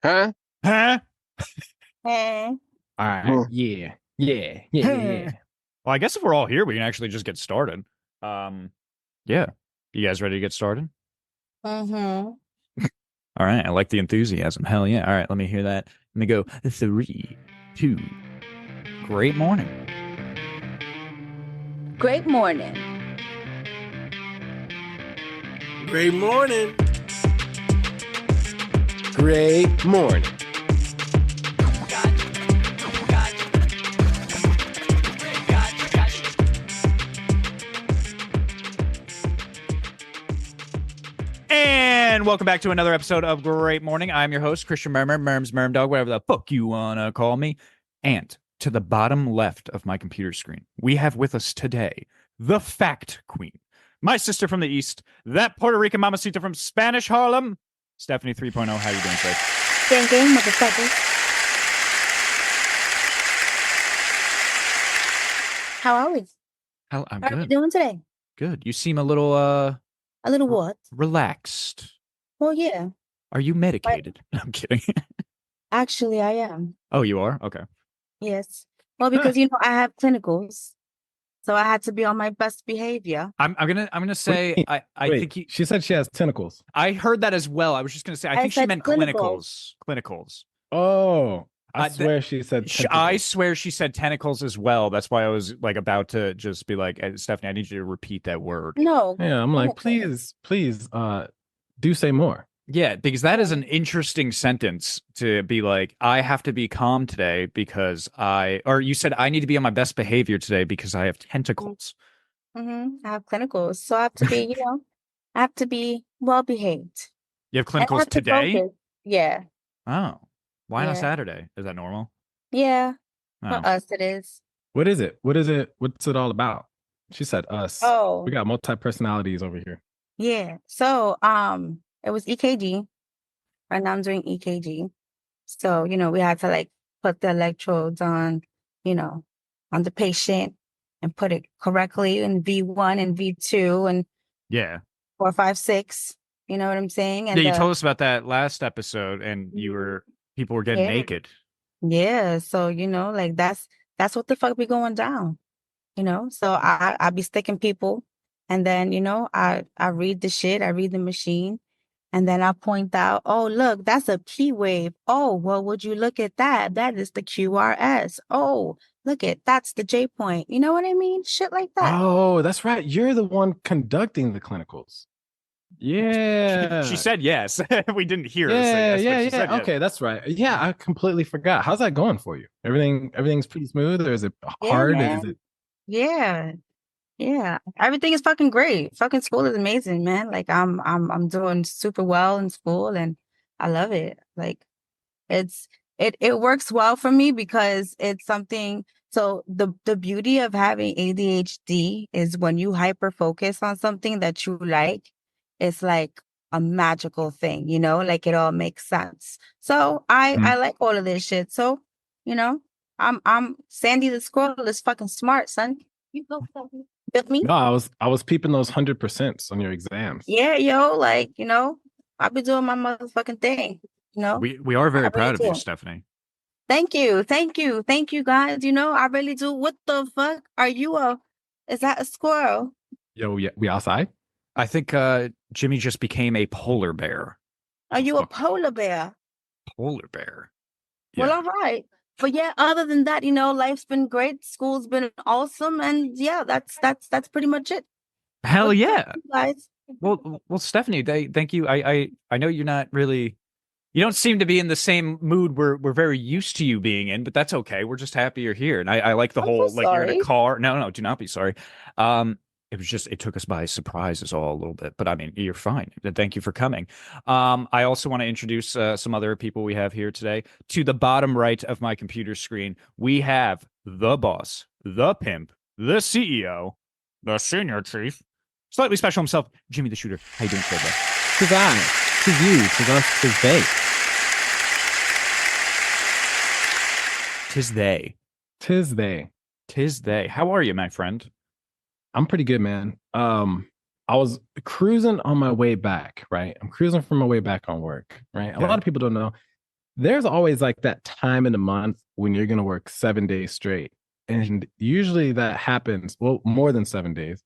Huh? Huh? Eh. All right. Huh. Yeah. Well, I guess if we're all here, we can actually just get started. Um, yeah. You guys ready to get started? Mm-hmm. All right. I like the enthusiasm. Hell yeah. All right. Let me hear that. Let me go. 3, 2. Great morning. Great morning. Great morning. Great morning. And welcome back to another episode of Great Morning. I'm your host, Christian Murms, Murm Dog, whatever the fuck you wanna call me. And to the bottom left of my computer screen, we have with us today the Fact Queen, my sister from the East, that Puerto Rican mamacita from Spanish Harlem, Stephanie 3.0. How you doing today? Gang, motherfuckers. How are we? I'm How are we good. doing today? Good. You seem a little A little what? relaxed. Well, yeah. Are you medicated? I'm kidding. Actually, I am. Oh, you are? Okay. Yes. Well, because I have clinicals, so I had to be on my best behavior. I'm gonna What do you say mean? I Wait, think she said she has tentacles. I heard that as well. I was just gonna say I I think she said meant clinical. clinicals. Oh, I Th- swear she said I tentacles. swear she said tentacles as well. That's why I was like about to just be like, Stephanie, I need you to repeat that word. No. Yeah, I'm like, clinical. please, do say more. Yeah, because that is an interesting sentence to be like, I have to be calm today because or you said I need to be on my best behavior today because I have tentacles. Mm-hmm. I have clinicals, so I have to be, I have to be well behaved, You have and I clinicals have to today? focus. Yeah. Oh, why on a Yeah. Saturday? Is that normal? Yeah. For Oh, us, it is. What is it? What is it? What's it all about? She said us. We Oh. got multi-personalities over here. Yeah. So, it was EKG. Right now I'm doing EKG. So, we had to like put the electrodes on, you know, on the patient and put it correctly in V1 and V2 and yeah. 4, 5, 6. You know what I'm saying? Yeah, And you told us about that last episode, and people were getting yeah, naked. yeah. So, like that's what the fuck be going down. So I be sticking people, and then I read the shit, I read the machine, and then I point out, oh look, that's a P wave. Oh, well, would you look at that? That is the QRS. Oh, look at that's the J point. You know what I mean? Shit like that. Oh, that's right. You're the one conducting the clinicals. She Yeah. said yes. We didn't hear her say Yeah, yes, but yeah, she said yeah. yes. Okay, that's right. Yeah, I completely forgot. How's that going for you? Everything's pretty smooth, or is it Yeah, hard? Is man. it Yeah. Yeah. Everything is fucking great. Fucking school is amazing, man. Like I'm doing super well in school and I love it. Like it's it works well for me because it's something. So the beauty of having ADHD is when you hyper focus on something that you like, it's like a magical thing, like it all makes sense. So I like all of this shit. So, you know, I'm Sandy the squirrel is fucking smart, son. You go feel me? No, I was peeping those 100% on your exams. Yeah, yo, like, I be doing my motherfucking thing, We are I very really proud of you, do. Stephanie. Thank you. Thank you. Thank you guys. I really do. What the fuck? Is that a squirrel? Yo, yeah, we outside? I think Jimmy just became a polar bear. Are you a Fuck, polar bear? polar bear. Well, Yeah. all right. But yeah, other than that, life's been great. School's been awesome. And yeah, that's pretty much it. Hell What's up, yeah. you guys? Well, Stephanie, thank you. I know you're not really. You don't seem to be in the same mood we're very used to you being in, but that's okay. We're just happy you're here. And I like the I'm so whole like you're in a sorry. car. No, do not be sorry. It was just it took us by surprise is all a little bit. But I mean, you're fine. Thank you for coming. I also want to introduce some other people we have here today. To the bottom right of my computer screen, we have the boss, the pimp, the CEO, the senior chief, slightly special himself, Jimmy the Shooter. How you doing today, bro? Tis I, tis you, tis us, tis they. Tis they. Tis they. Tis they. How are you, my friend? I'm pretty good, man. I was cruising on my way back, right? I'm cruising from my way back on work, right? A Okay. lot of people don't know. there's always like that time in the month when you're gonna work 7 days straight. And usually that happens, well, more than 7 days.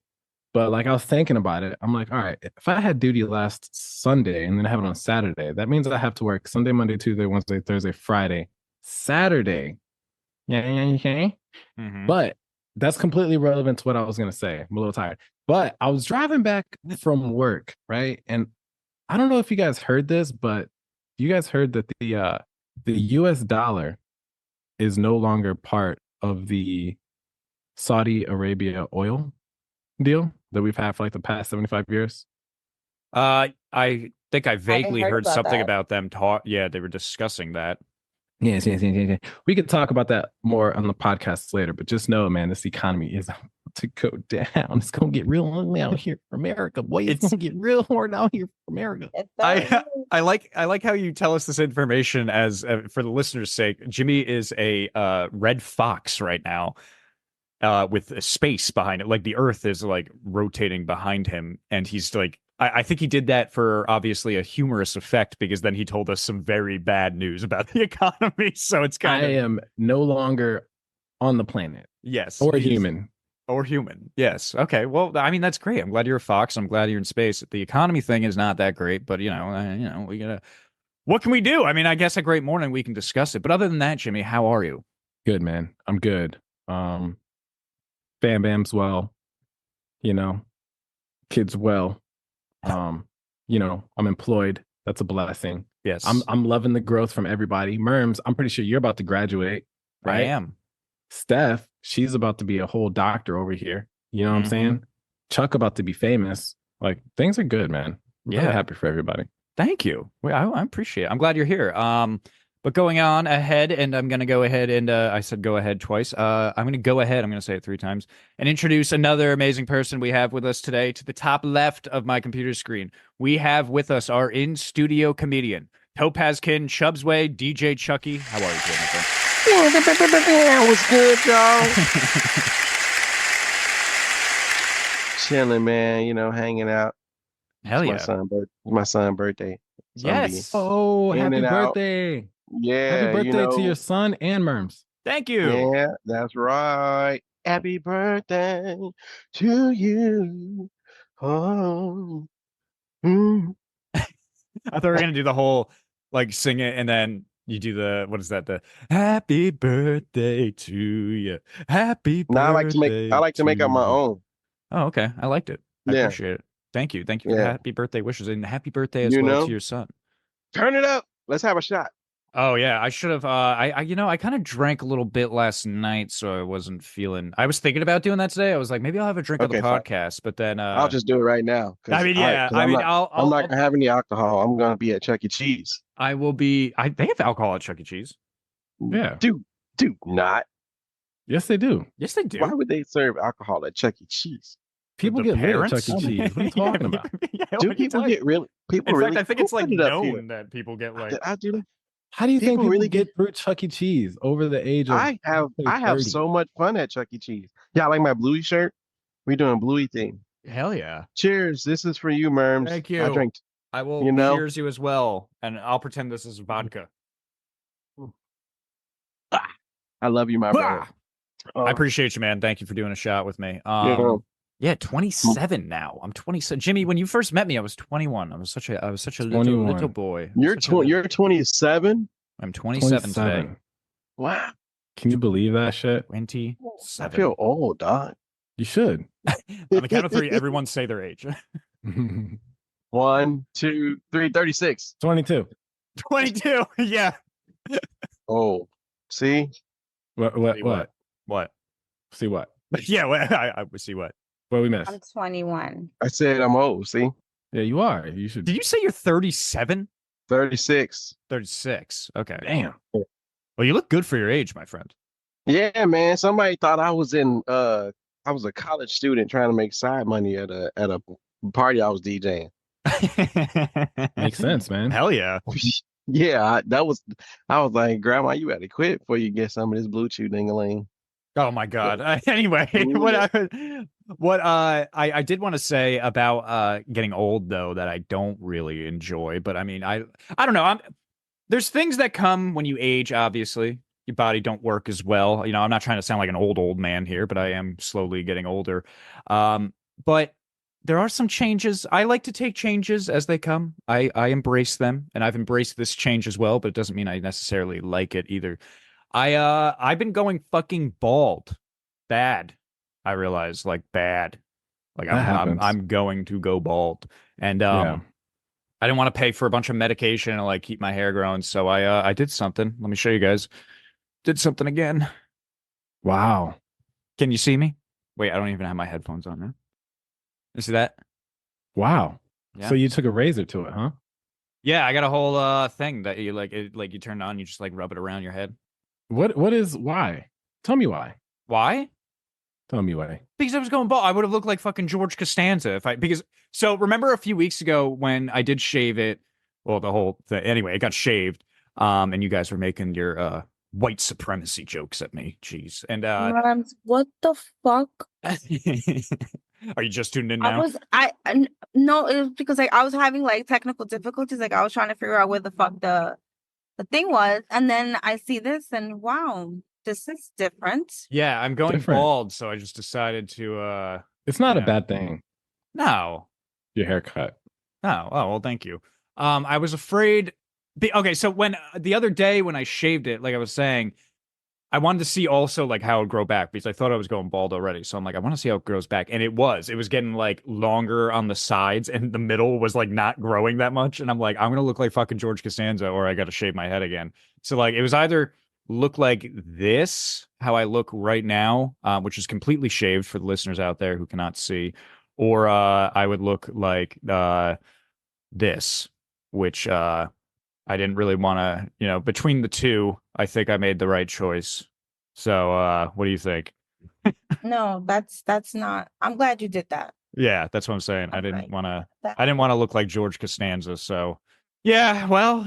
But like I was thinking about it, I'm like, all right, if I had duty last Sunday and then I have it on Saturday, that means I have to work Sunday, Monday, Tuesday, Wednesday, Thursday, Friday, Saturday. Yeah, okay. Mhm. But that's completely relevant to what I was gonna say. I'm a little tired. But I was driving back from work, right? And I don't know if you guys heard this, but you guys heard that the US dollar is no longer part of the Saudi Arabia oil deal that we've had for like the past 75 years. I think I vaguely heard heard about something that. about them talk. Yeah, they were discussing that. Yes. We could talk about that more on the podcast later, but just know, man, this economy is about to go down. It's gonna get real ugly out here for America, boy. It's It's- gonna get real hard out here for America. It's I like how you tell us this information as for the listeners' sake. Jimmy is a red fox right now, with a space behind it, like the Earth is like rotating behind him, and he's like, I think he did that for obviously a humorous effect because then he told us some very bad news about the economy. So it's I kind of am no longer on the planet yes, or he's- human. or human. Yes. Okay. Well, I mean that's great. I'm glad you're a fox. I'm glad you're in space. The economy thing is not that great, but we gotta. What can we do? I mean, I guess a great morning we can discuss it. But other than that, Jimmy, how are you? Good, man. I'm good. Bam Bam's well, you know, kids well. I'm employed. That's a blessing. Yes, I'm loving the growth from everybody. Murms, I'm pretty sure you're about to graduate, I right? am. Steph, she's about to be a whole doctor over here. You know what I'm Mhm. saying? Chuck about to be famous. Like things are good, man. I'm really Yeah. happy for everybody. Thank you. I appreciate it. I'm glad you're here. But going on ahead, and I'm going to go ahead and I said go ahead twice. I'm going to go ahead. I'm going to say it 3 times and introduce another amazing person we have with us today. To the top left of my computer screen, we have with us our in-studio comedian, Topazkin, Chubbsway, DJ Chucky. How are you doing, my friend? What's good, y'all? Chilling, man. Hanging out. Hell It's yeah. my son's birthday. So I'm Yes. Oh, In happy and out. birthday. Yeah, Happy birthday to your son and Murms. Thank you. Yeah, that's right. Happy birthday to you. Oh. Mm. I thought we were going to do the whole like sing it and then you do the what is that? The happy birthday to you. Happy birthday. Now I like to make up my you. own. Oh, okay. I liked it. I Yeah. appreciate it. Thank you. Thank you for the Yeah. happy birthday wishes and happy birthday as You well know? to your son. Turn it up. Let's have a shot. Oh yeah, I should have. I kind of drank a little bit last night, so I wasn't feeling. I was thinking about doing that today. I was like, maybe I'll have a drink on the Okay, fine. podcast, but then I'll just do it right now. I mean, yeah. I mean, I'm not gonna have any alcohol. I'm gonna be at Chuck E. Cheese. I will be. They have alcohol at Chuck E. Cheese. Yeah. Do not. Yes, they do. Yes, they do. Why would they serve alcohol at Chuck E. Cheese? People The get lit at parents? Chuck E. Cheese. What are you talking about? Yeah, what Do are you people talking- get really? People In really? fact, I think Who it's like put it up here? known that people get like. Did I do that? How do you think People people really get through Chuck E. Cheese over the age of I have 30? so much fun at Chuck E. Cheese. Yeah, I like my Bluey shirt. We're doing Bluey thing. Hell yeah! Cheers. This is for you, Murms. Thank I you. drank. I will You know? cheers you as well, and I'll pretend this is vodka. I love you, my brother. I appreciate you, man. Thank you for doing a shot with me. know. Yeah, 27 now. I'm 27. Jimmy, when you first met me, I was 21. I was such a little 21. boy. You're 27. I'm 27 today. Wow. Can you believe that shit? 27. I feel old, dog. You should. On the count of 3, everyone say their age. 1, 2, 3, 36. 22. 22. Yeah. Oh, see? What? What? See what? Yeah, well, I would see what. What we missed? I'm 21. I said I'm old. See? Yeah, you are. You should. Did you say you're 37? 36. 36. Okay. Damn. Well, you look good for your age, my friend. Yeah, man. Somebody thought I was I was a college student trying to make side money at a party I was DJing. Makes sense, man. Hell yeah. Yeah, I was like, Grandma, you got to quit before you get some of this blue chew ding-a-ling. Oh my God. Anyway, what I did want to say about getting old though that I don't really enjoy, but I mean I don't know. There's things that come when you age, obviously. Your body don't work as well. You know, I'm not trying to sound like an old man here, but I am slowly getting older. But there are some changes. I like to take changes as they come. I embrace them, and I've embraced this change as well, but it doesn't mean I necessarily like it either. I've been going fucking bald. Bad. I realize, like, bad. Like That happens. I'm going to go bald. And Yeah. I didn't want to pay for a bunch of medication and like keep my hair growing, so I did something. Let me show you guys. Did something again. Wow. Can you see me? Wait, I don't even have my headphones on now. You see that? Wow. Yeah. So you took a razor to it, huh? Yeah, I got a whole thing that you like you turn on, you just like rub it around your head. What is why? Tell me why. Why? Tell me why. Because I was going bald. I would have looked like fucking George Costanza so remember a few weeks ago when I did shave it, well, the whole thing anyway, it got shaved. And you guys were making your white supremacy jokes at me. Jeez. And Murms, what the fuck? are you just tuned in I now? was no, it was because like I was having like technical difficulties. Like I was trying to figure out where the fuck the thing was, and then I see this, and wow, this is different. Yeah, I'm going Different. bald, so I just decided to It's not a Yeah. bad thing. no. Your haircut. Oh, well, thank you. I was afraid. Okay, so when the other day when I shaved it, like I was saying, I wanted to see also like how it would grow back because I thought I was going bald already. So I'm like, I want to see how it grows back, and it was getting like longer on the sides, and the middle was like not growing that much. And I'm like, I'm gonna look like fucking George Costanza, or I got to shave my head again. So like, it was either look like this, how I look right now, which is completely shaved for the listeners out there who cannot see, or I would look like this, which I didn't really want to, between the two, I think I made the right choice. So, what do you think? No, that's not. I'm glad you did that. Yeah, that's what I'm saying. I didn't Okay. want to, That- I didn't want to look like George Costanza. So, yeah, well,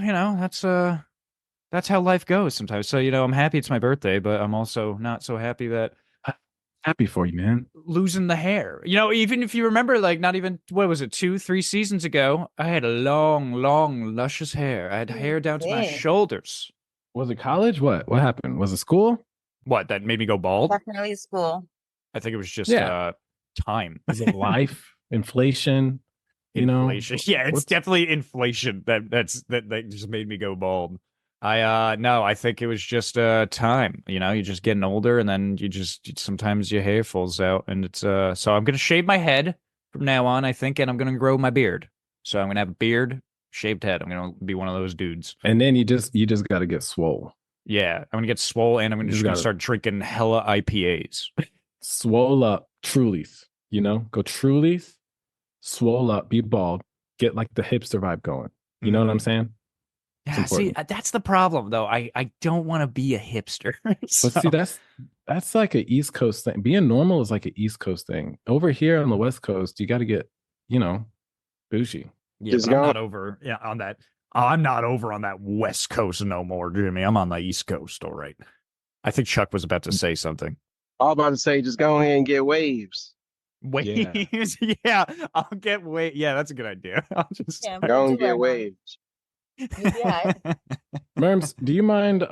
that's how life goes sometimes. So, I'm happy it's my birthday, but I'm also not so happy that Happy for you, man. losing the hair. Even if you remember, like, not even, what was it, 2-3 seasons ago, I had a long, long, luscious hair. I had hair down to my Yeah. shoulders. Was it college? What happened? Was it school? What, that made me go bald? Definitely school. I think it was just Yeah. time. Was it life? Inflation? Inflation. Yeah, it's what's- definitely inflation that just made me go bald. No, I think it was just time. You're just getting older, and then sometimes your hair falls out, and it's so I'm gonna shave my head from now on, I think, and I'm gonna grow my beard. So I'm gonna have a beard, shaved head. I'm gonna be one of those dudes. And then you just got to get swole. Yeah, I'm gonna get swole, and I'm You just just gonna gotta- start drinking hella IPAs. Swole up, Trulies. Go Trulies, swole up, be bald, get like the hipster vibe going. You know what I'm saying? Yeah, see, that's the problem, though. I don't want to be a hipster. But So- see, that's like an East Coast thing. Being normal is like an East Coast thing. Over here on the West Coast, you got to get, bougie. Yeah, Just but I'm go- not over on that. I'm not over on that West Coast no more, Jimmy. I'm on the East Coast, all right. I think Chuck was about to say something. I was about to say, just go ahead and get waves. Waves, yeah. I'll get Yeah, that's a good idea. I'll just Yeah, Go and do get it, waves. Yeah. Murms, do you mind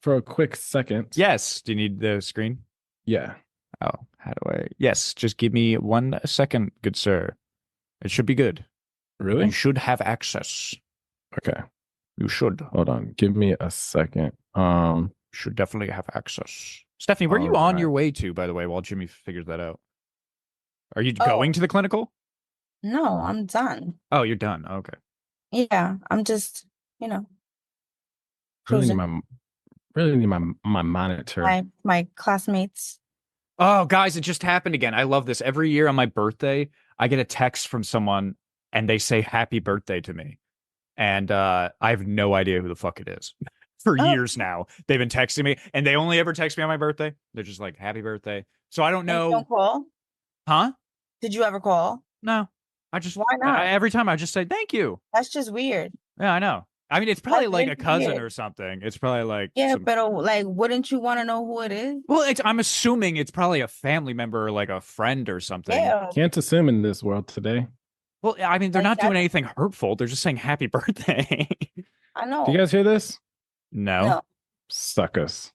for a quick second? Yes. Do you need the screen? Yeah. Oh, how do I? Yes. Just give me 1 second, good sir. It should be good. Really? You should have access. Okay. You should. Hold on. Give me a second. Should definitely have access. Stephanie, where are you All on right. your way to, by the way, while Jimmy figures that out? Are you Oh. going to the clinical? No, I'm done. Oh, you're done. Okay. Yeah, I'm just, really cruising. need my monitor. My classmates. Oh, guys, it just happened again. I love this. Every year on my birthday, I get a text from someone and they say happy birthday to me. And I have no idea who the fuck it is. For Oh. years now, they've been texting me, and they only ever text me on my birthday. They're just like, happy birthday. So I don't And you know. don't call? Huh? Did you ever call? No. I just, Why not? every time I just say thank you. That's just weird. Yeah, I know. I mean, it's probably That's like a really cousin weird. or something. It's probably like, Yeah, some- but like, wouldn't you want to know who it is? well, I'm assuming it's probably a family member or like a friend or something. Yeah. Can't assume in this world today. Well, I mean, they're Like not doing that- anything hurtful. They're just saying happy birthday. I know. Do you guys hear this? No. No. Suckers.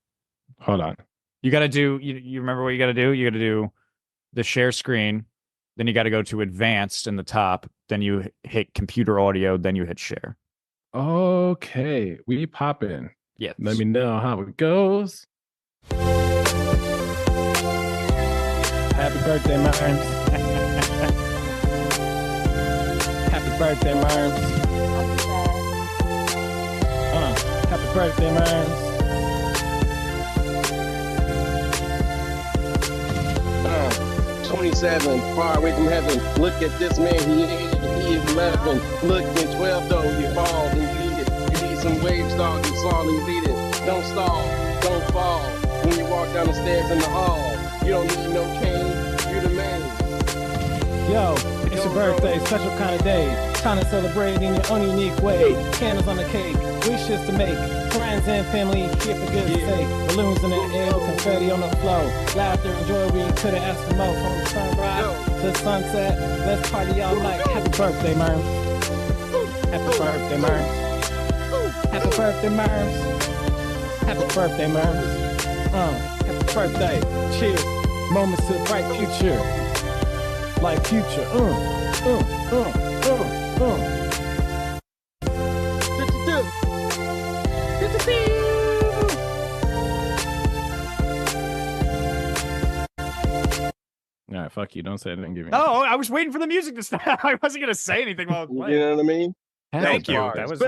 Hold on. You got to do, you remember what you got to do? You got to do the share screen. Then you got to go to advanced in the top. Then you hit computer audio. Then you hit share. Okay. We pop in. Yes. Let me know how it goes. Happy birthday, Murms. Happy birthday, Murms. Happy birthday, Murms. 27, far away from heaven. Look at this man, he is 11. Look, in 12 though, you fall and lead it. You need some waves, dog, and fall and lead it. Don't stall, don't fall. When you walk down the stairs in the hall, you don't need no cane, you the man. Yo, it's your birthday, special kind of day. Time to celebrate in your own unique way. Candles on the cake, wishes to make. Friends and family here for good sake. Balloons in the air, confetti on the floor. Laughter and joy, we couldn't ask for more. From sunrise to sunset, let's party all night. Happy birthday, Murms. Happy birthday, Murms. Happy birthday, Murms. Happy birthday, Murms. Happy birthday. Cheers. Moments to the bright future. Like future. All right, fuck you. Don't say anything. Give me. Oh, I was waiting for the music to stop. I wasn't going to say anything while it was playing. You know what I mean? Thank you. bars. That was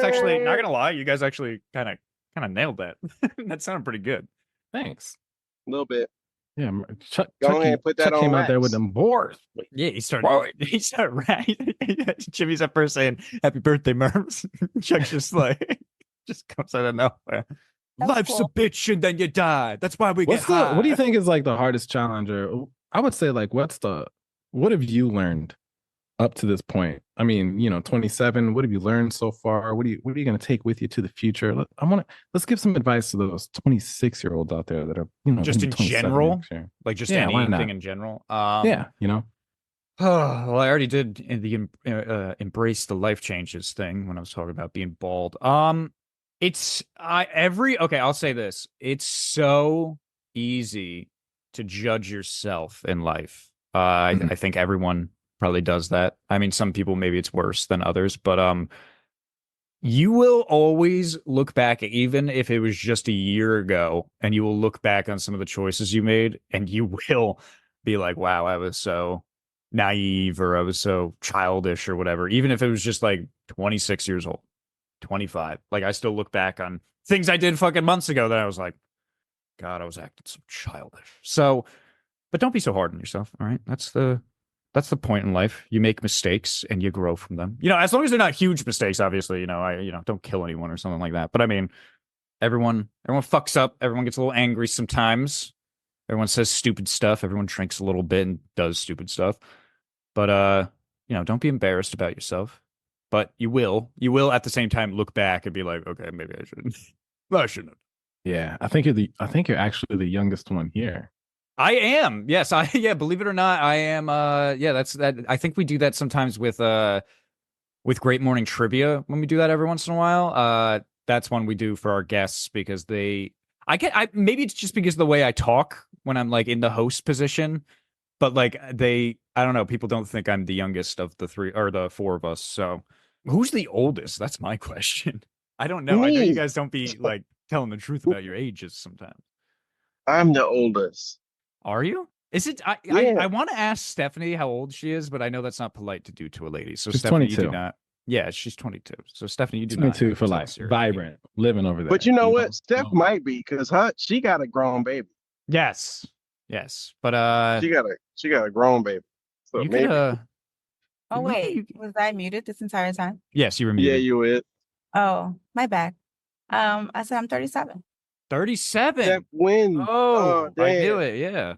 actually, not going to lie, you guys actually kind of nailed that. That sounded pretty good. Thanks. A little bit. Yeah, Chuck, Go Chucky, ahead and put that Chuck on came out there wax. with them boars. Yeah, he started right. Jimmy's up first saying, "Happy birthday, Murms." Chuck's just like, just comes out of nowhere. That's Life's cool. a bitch and then you die. That's why we get high. What do you think is like the hardest challenge? Or I would say like, what have you learned up to this point? I mean, 27. What have you learned so far? What are you going to take with you to the future? Let's give some advice to those 26-year-olds out there that are, Just gonna in be 27 general? next year. Like just Yeah, why not? anything in general? Yeah, Well, I already did in the embrace the life changes thing when I was talking about being bald. I'll say this. It's so easy to judge yourself in life. I think everyone probably does that. I mean, some people maybe it's worse than others, but you will always look back, even if it was just a year ago, and you will look back on some of the choices you made, and you will be like, wow, I was so naive, or I was so childish, or whatever. Even if it was just like 26 years old, 25. Like, I still look back on things I did fucking months ago that I was like, God, I was acting so childish. So, but don't be so hard on yourself. All right. That's the point in life. You make mistakes and you grow from them. As long as they're not huge mistakes, obviously, don't kill anyone or something like that. But I mean, everyone fucks up. Everyone gets a little angry sometimes. Everyone says stupid stuff. Everyone drinks a little bit and does stupid stuff. But don't be embarrassed about yourself. But you will at the same time look back and be like, okay, maybe I shouldn't. I shouldn't. Yeah. I think you're actually the youngest one here. I am. Yes. Believe it or not, I am. That's that. I think we do that sometimes with Great Morning Trivia when we do that every once in a while. That's one we do for our guests because maybe it's just because of the way I talk when I'm like in the host position, but like I don't know, people don't think I'm the youngest of the three or the four of us. So who's the oldest? That's my question. I don't know. I know you guys don't be like telling the truth about your ages sometimes. I'm the oldest. Are you? Is it? Yeah. I want to ask Stephanie how old she is, but I know that's not polite to do to a lady. So She's Stephanie, 22. you do not. Yeah, she's 22. So Stephanie, you do 22 not for tell life. us your age. Vibrant, living over there. But you know what? Steph might be because she got a grown baby. Yes, but She got a grown baby. So you maybe. could. Oh, maybe wait. you- Was I muted this entire time? Yes, you were Yeah, muted. you would. Oh, my bad. I said I'm 37. 37. Steph win. Oh, damn. I knew it. Yeah.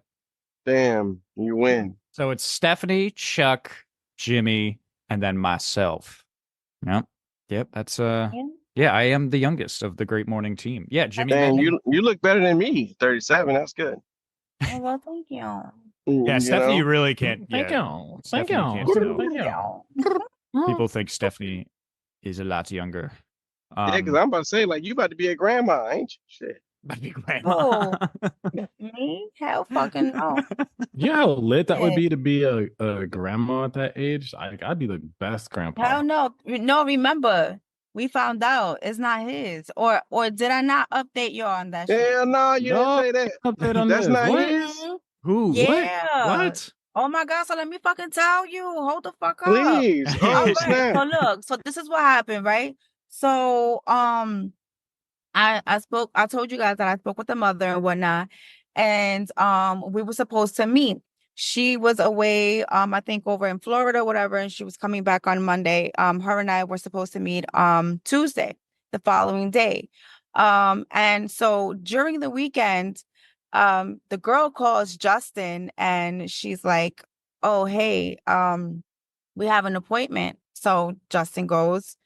Damn, you win. So it's Stephanie, Chuck, Jimmy, and then myself. Yep. That's Yeah, I am the youngest of the Great Morning team. Yeah, Jimmy. Damn, Manning. you look better than me. 37. That's good. Oh, well, thank you. Yeah, You Stephanie, know? you really can't. Thank yeah, you. Thank Stephanie you. can't tell. Thank you. People think Stephanie is a lot younger. Yeah, because I'm about to say, like, you about to be a grandma, ain't you? Shit. About to be grandma. Me? Hell fucking no. You know how lit that would Yeah. be to be a grandma at that age? I'd be the best grandpa. Hell no. No, remember, we found out it's not his. Or did I not update you on that shit? Hell no, you didn't No say that. update on That's this. not What? his. Mhm. Who? Yeah. What? Oh my God. So let me fucking tell you. Hold the fuck up. Please. All Oh, right. snap. So look, so this is what happened, right? So I told you guys that I spoke with the mother and whatnot, and we were supposed to meet. She was away, I think over in Florida, whatever, and she was coming back on Monday. Her and I were supposed to meet Tuesday, the following day. And so during the weekend, the girl calls Justin and she's like, "Oh, hey, we have an appointment." So Justin goes.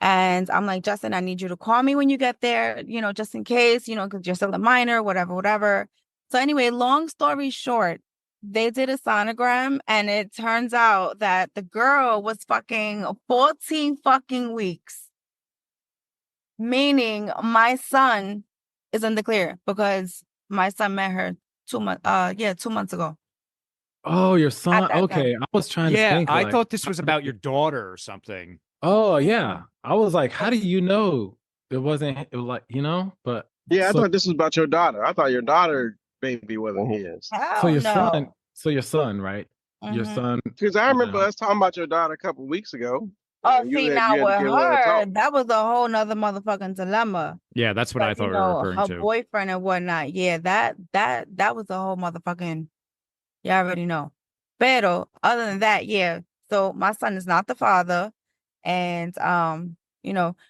And I'm like, Justin, I need you to call me when you get there, just in case, because you're still a minor, whatever, whatever. So anyway, long story short, they did a sonogram and it turns out that the girl was fucking 14 fucking weeks, meaning my son is in the clear because my son met her 2 months ago. Oh, your At son. that time. Okay. I was trying to Yeah, think I like, thought this was about your daughter or something. oh yeah. I was like, how do you know it wasn't it was like, but Yeah, I so thought this was about your daughter. I thought your daughter baby wasn't his. so Hell your son, no. right? Your Mhm. son, Because I remember know. us talking about your daughter a couple weeks ago. Oh, And you see, had now with get willing to her, talk. that was a whole nother motherfucking dilemma. Yeah, that's what I Because, thought we were referring her to. boyfriend and whatnot. Yeah, that was a whole motherfucking, you already know. Pero other than that, yeah. So my son is not the father. And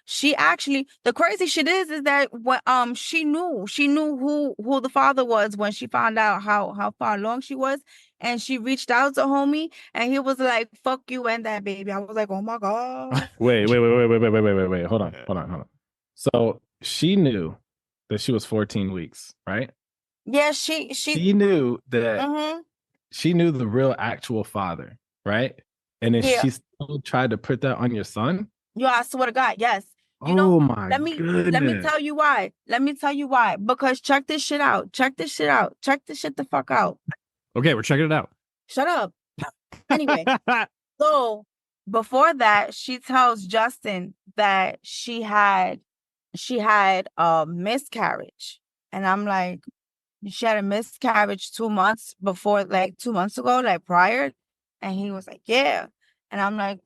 she actually, the crazy shit is that when she knew who the father was when she found out how far along she was, and she reached out to homie and he was like, "Fuck you and that baby." I was like, "Oh my God." Wait. Hold on. So she knew that she was 14 weeks, right? Yeah, she She knew that mm-hmm. she knew the real actual father, right? And then Yeah. she still tried to put that on your son. Yo, I swear to God, yes. Oh my Let me goodness. tell you why. Because check this shit out. Check this shit the fuck out. Okay, we're checking it out. Shut up. Anyway, so before that, she tells Justin that she had a miscarriage. And I'm like, she had a miscarriage 2 months before, like 2 months ago, like prior. And he was like, yeah. And I'm like,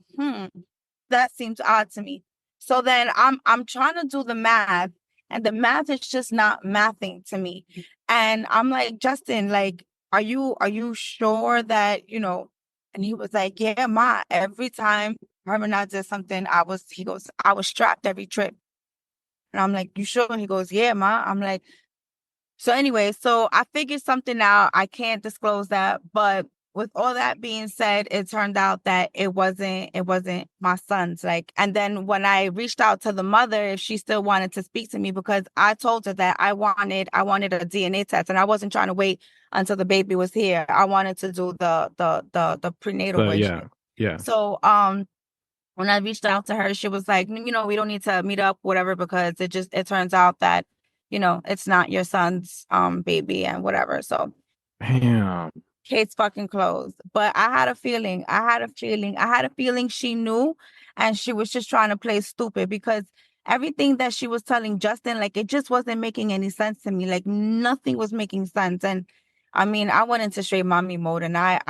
that seems odd to me. So then I'm trying to do the math, and the math is just not mathing to me. And I'm like, Justin, like, are you sure that, and he was like, yeah, ma, every time Herman and I did something, he goes, I was strapped every trip. And I'm like, you sure? He goes, yeah, ma. I'm like, so anyway, so I figured something out. I can't disclose that, but with all that being said, it turned out that it wasn't my son's. Like, and then when I reached out to the mother, if she still wanted to speak to me, because I told her that I wanted a DNA test, and I wasn't trying to wait until the baby was here. I wanted to do the prenatal So, regime. yeah. So when I reached out to her, she was like, we don't need to meet up, whatever, because it turns out that, it's not your son's baby and whatever. So Damn. case fucking closed. But I had a feeling she knew, and she was just trying to play stupid, because everything that she was telling Justin, like, it just wasn't making any sense to me. Like, nothing was making sense. And I mean, I went into straight mommy mode, and I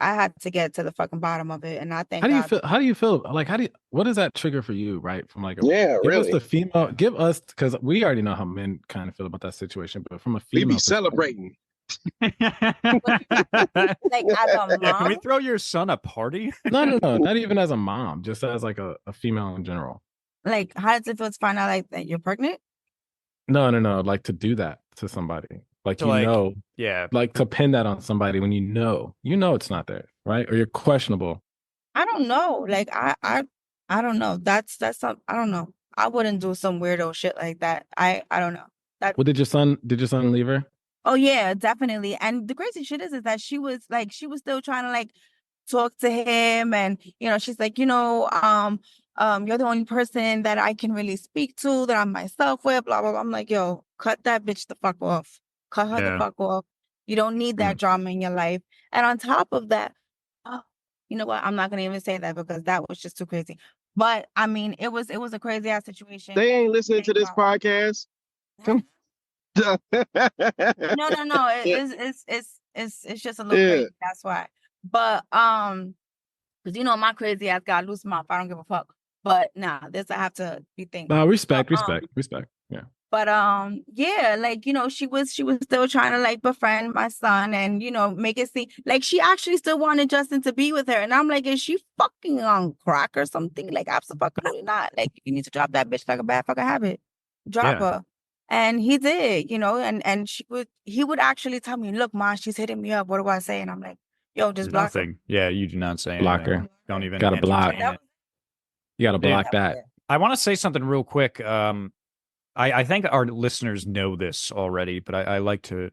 had to get to the fucking bottom of it. And I thank God. How do you feel? Like, what does that trigger for you, right? From like, Yeah, give us really. the female, because we already know how men kind of feel about that situation, but from a We female be perspective, celebrating. Like, as a Yeah, can we mom? throw your son a party? no, not even as a mom, just as like a female in general. Like, how does it feel to find out, like, that you're pregnant? No, like to do that to somebody, like, To, yeah. like to pin that on somebody when you know it's not there, right? Or you're questionable. I don't know. Like, I don't know. That's some, I don't know. I wouldn't do some weirdo shit like that. I don't know. Well, did your son leave her? Oh yeah, definitely. And the crazy shit is that she was still trying to, like, talk to him, and she's like, you're the only person that I can really speak to, that I'm myself with, blah, blah, blah. I'm like, yo, cut that bitch the fuck off. Cut her the fuck off. You don't need that drama in your life. And on top of that, oh, you know what? I'm not gonna even say that because that was just too crazy. But I mean, it was a crazy ass situation. They ain't listening to this podcast. Come. No. It's just a little crazy. That's why. But because you know my crazy ass got loose mouth. I don't give a fuck. But nah, this I have to be thinking. No, respect. Yeah. But yeah, like, you know, she was still trying to like befriend my son and, you know, make it seem like she actually still wanted Justin to be with her. And I'm like, is she fucking on crack or something? Like, absolutely not. Like, you need to drop that bitch like a bad fucking habit. Drop her. And he did, you know, and he would actually tell me, look, Ma, she's hitting me up. What do I say? And I'm like, yo, just block her. Yeah, you do not say Block anything. her. Don't even Gotta block. entertain it. You gotta block that. I want to say something real quick. I think our listeners know this already, but I like to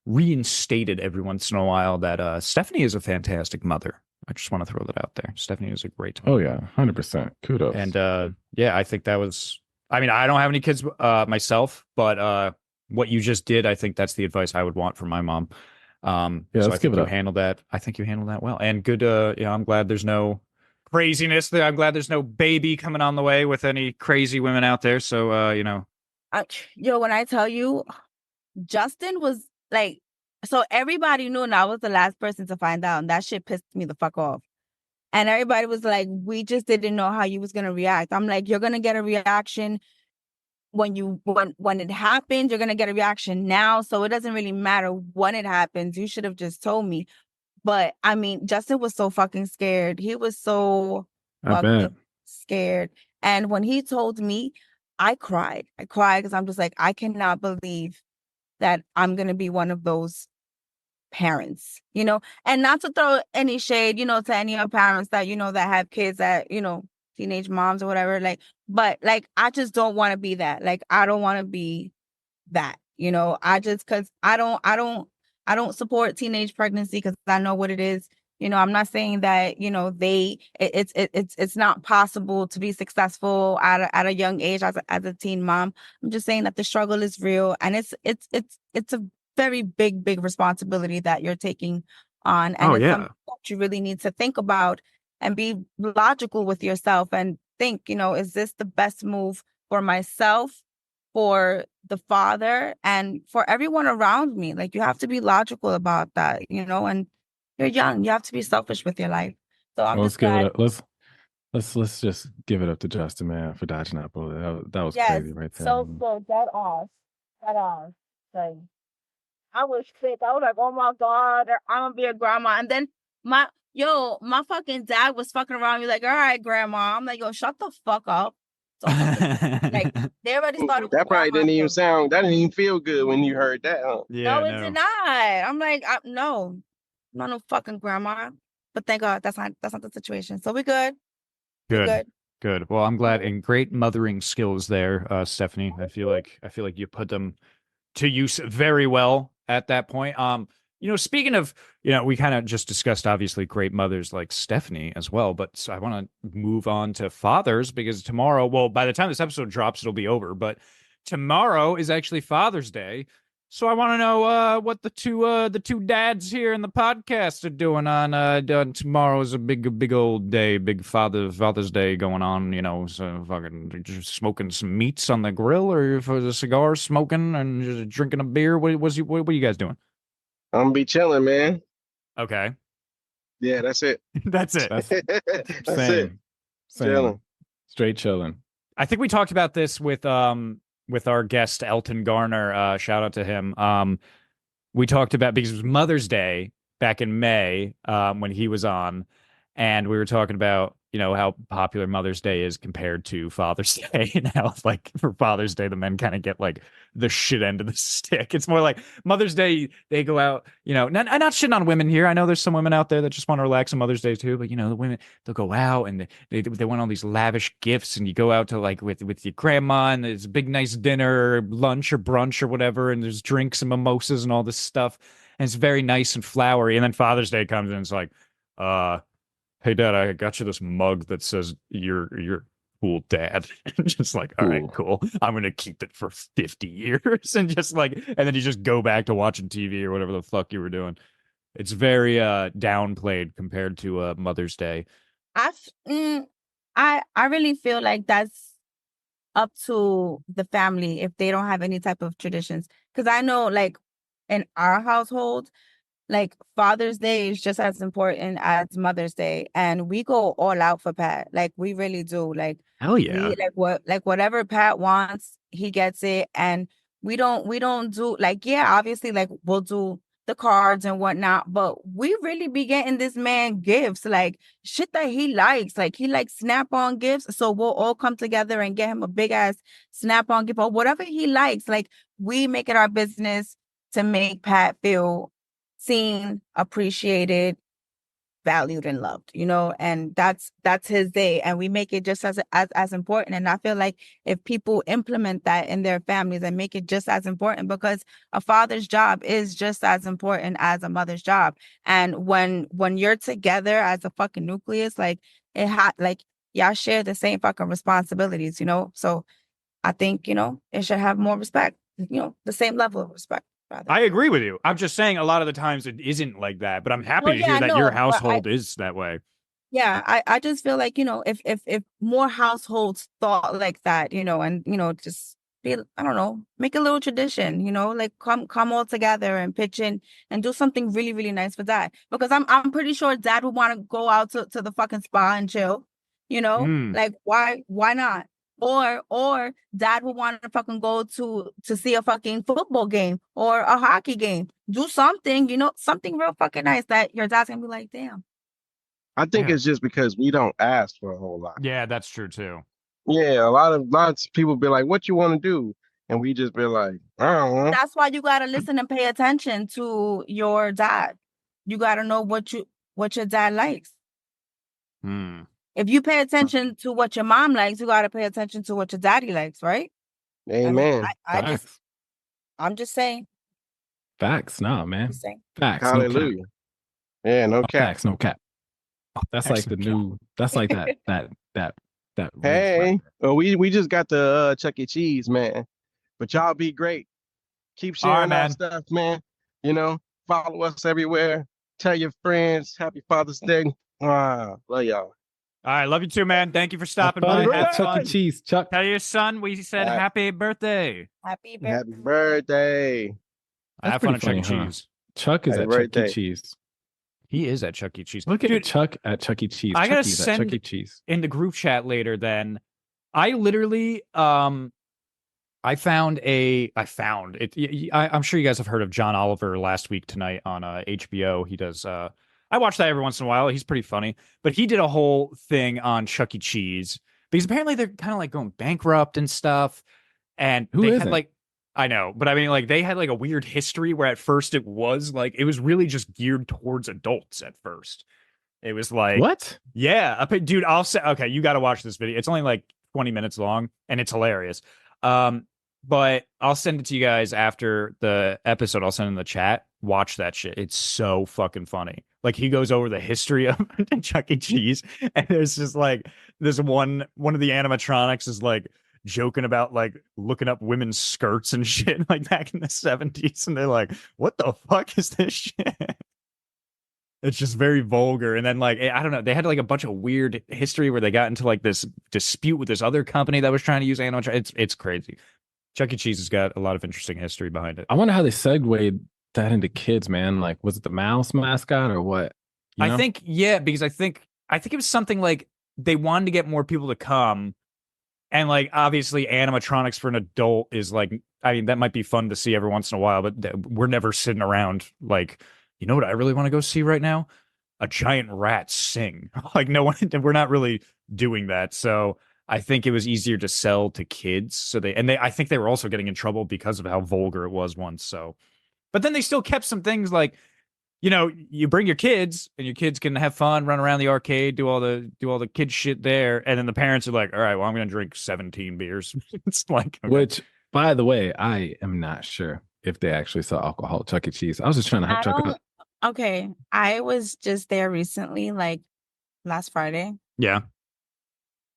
reinstate it every once in a while that Stephanie is a fantastic mother. I just want to throw that out there. Stephanie is a great mother. Oh yeah, 100%. Kudos. And yeah, I think that was. I mean, I don't have any kids myself, but what you just did, I think that's the advice I would want from my mom. Yeah, so let's give it up. Handled that. I think you handled that well, and good. I'm glad there's no craziness there. I'm glad there's no baby coming on the way with any crazy women out there. So, you know. When I tell you, Justin was like, so everybody knew and I was the last person to find out. And that shit pissed me the fuck off. And everybody was like, we just didn't know how you was going to react. I'm like, you're going to get a reaction when it happens. You're going to get a reaction now. So it doesn't really matter when it happens. You should have just told me. But I mean, Justin was so fucking scared. He was so fucking scared. And when he told me, I cried. I cried because I'm just like, I cannot believe that I'm going to be one of those parents, you know, and not to throw any shade, you know, to any of parents that, you know, that have kids that, you know, teenage moms or whatever, like, but like, I just don't want to be that. Like, I don't want to be that, you know, cause I don't support teenage pregnancy because I know what it is. You know, I'm not saying that, you know, it's not possible to be successful at a young age as a teen mom. I'm just saying that the struggle is real and it's a very big responsibility that you're taking on. And it's something that you really need to think about and be logical with yourself and think, you know, is this the best move for myself, for the father, and for everyone around me? Like, you have to be logical about that, you know, and you're young. You have to be selfish with your life. So I'm just glad. Let's just give it up to Justin, man, for dodging that bullet. That was crazy right there. So dead off. Like, I was sick. I was like, oh my God, I'm gonna be a grandma. And then my fucking dad was fucking around me like, all right, grandma. I'm like, yo, shut the fuck up. So like, they already started. That probably didn't even feel good when you heard that, huh? Yeah, no, it did not. I'm like, no, I'm not no fucking grandma. But thank God that's not the situation. So we're good. Good. Well, I'm glad, and great mothering skills there, Stephanie. I feel like you put them to use very well at that point. You know, speaking of, you know, we kind of just discussed obviously great mothers like Stephanie as well, but so I want to move on to fathers because tomorrow, well, by the time this episode drops, it'll be over, but tomorrow is actually Father's Day. So I want to know what the two dads here in the podcast are doing on tomorrow is a big old day, big Father's Day going on, you know, so fucking just smoking some meats on the grill or for the cigars, smoking and just drinking a beer. What are you guys doing? I'm gonna be chilling, man. Okay. Yeah, that's it. That's it. That's Same. it. Chilling. Straight chilling. I think we talked about this with our guest Elton Garner. Shout out to him. We talked about, because it was Mother's Day back in May when he was on, and we were talking about, you know, how popular Mother's Day is compared to Father's Day. And how, like, for Father's Day, the men kind of get like the shit end of the stick. It's more like Mother's Day, they go out, you know, not shitting on women here. I know there's some women out there that just want to relax on Mother's Day too, but you know, the women, they'll go out and they want all these lavish gifts, and you go out to like with your grandma, and there's a big nice dinner, or lunch or brunch or whatever, and there's drinks and mimosas and all this stuff, and it's very nice and flowery. And then Father's Day comes and it's like, hey dad, I got you this mug that says you're cool dad. Just like, all right, cool. I'm gonna keep it for 50 years. And just like, and then you just go back to watching TV or whatever the fuck you were doing. It's very downplayed compared to Mother's Day. I really feel like that's up to the family if they don't have any type of traditions. Because I know, like, in our household, like, Father's Day is just as important as Mother's Day, and we go all out for Pat. Like, we really do. Like, Hell yeah. we whatever Pat wants, he gets it, and we don't do, like, yeah, obviously, like, we'll do the cards and whatnot, but we really be getting this man gifts, like shit that he likes. Like, he likes snap-on gifts, so we'll all come together and get him a big ass snap-on gift or whatever he likes. Like, we make it our business to make Pat feel seen, appreciated, valued, and loved, and that's his day, and we make it just as important. And I feel like if people implement that in their families and make it just as important, because a father's job is just as important as a mother's job. And when you're together as a fucking nucleus, like, like, y'all share the same fucking responsibilities, so I think, it should have more respect, the same level of respect. I agree with you. I'm just saying a lot of the times it isn't like that, but I'm happy to hear that no, your household is that way. Yeah, I just feel like, if more households thought like that, and, just be, I don't know, make a little tradition, like, come all together and pitch in and do something really, really nice for dad. Because I'm pretty sure dad would want to go out to the fucking spa and chill, like, why not? Or dad would want to fucking go to see a fucking football game or a hockey game. Do something, something real fucking nice that your dad's gonna be like, damn. I think it's just because we don't ask for a whole lot. Yeah, that's true too. Yeah, lots of people be like, "What you want to do?" And we just be like, "I don't know." That's why you gotta listen and pay attention to your dad. You gotta know what your dad likes. If you pay attention to what your mom likes, you gotta pay attention to what your daddy likes, right? Amen. I'm just saying. Facts, no, man. Just saying. Facts. Hallelujah. No cap. Yeah, no cap. Facts, no cap. That's like the new. That's like that. Hey, well, we just got the Chuck E. Cheese, man. But y'all be great. Keep sharing our stuff, man. Follow us everywhere. Tell your friends. Happy Father's Day. Love y'all. All right, love you too, man. Thank you for stopping by. Chuck E. Cheese, Chuck. Tell your son we said happy birthday. Happy birthday. Happy birthday. Have fun at Chuck E. Cheese. Chuck is at Chuck E. Cheese. He is at Chuck E. Cheese. Look at Chuck at Chuck E. Cheese. I gotta Chucky's at send Chuck E. Cheese. in the group chat later. Then I literally I found it. I'm sure you guys have heard of John Oliver Last Week Tonight on HBO. He does. I watch that every once in a while. He's pretty funny. But he did a whole thing on Chuck E. Cheese because apparently they're kind of like going bankrupt and stuff. And Who they isn't? had like, I know, but I mean, like, they had like a weird history where at first it was really just geared towards adults at first. It was like, what? Yeah, dude, I'll say, okay, you got to watch this video. It's only like 20 minutes long and it's hilarious. But I'll send it to you guys after the episode. I'll send it in the chat. Watch that shit. It's so fucking funny. Like, he goes over the history of Chuck E. Cheese, and there's just like this one of the animatronics is like joking about like looking up women's skirts and shit like back in the 70s, and they're like, what the fuck is this shit? It's just very vulgar. And then, like, I don't know, they had like a bunch of weird history where they got into like this dispute with this other company that was trying to use animatronics. It's crazy. Chuck E. Cheese has got a lot of interesting history behind it. I wonder how they segued that into kids, man. Like, was it the mouse mascot or what? I think, yeah, because I think it was something like they wanted to get more people to come. And like, obviously animatronics for an adult is like, I mean, that might be fun to see every once in a while, but we're never sitting around like, you know what I really want to go see right now? A giant rat sing. Like, no one, we're not really doing that. So I think it was easier to sell to kids. So I think they were also getting in trouble because of how vulgar it was once. So, but then they still kept some things like, you bring your kids and your kids can have fun, run around the arcade, do all the kid shit there. And then the parents are like, all right, well, I'm going to drink 17 beers. It's like, okay. Which, by the way, I am not sure if they actually sell alcohol at Chuck E. Cheese. I was just trying to hype Chuck up. Okay, I was just there recently, like last Friday. Yeah.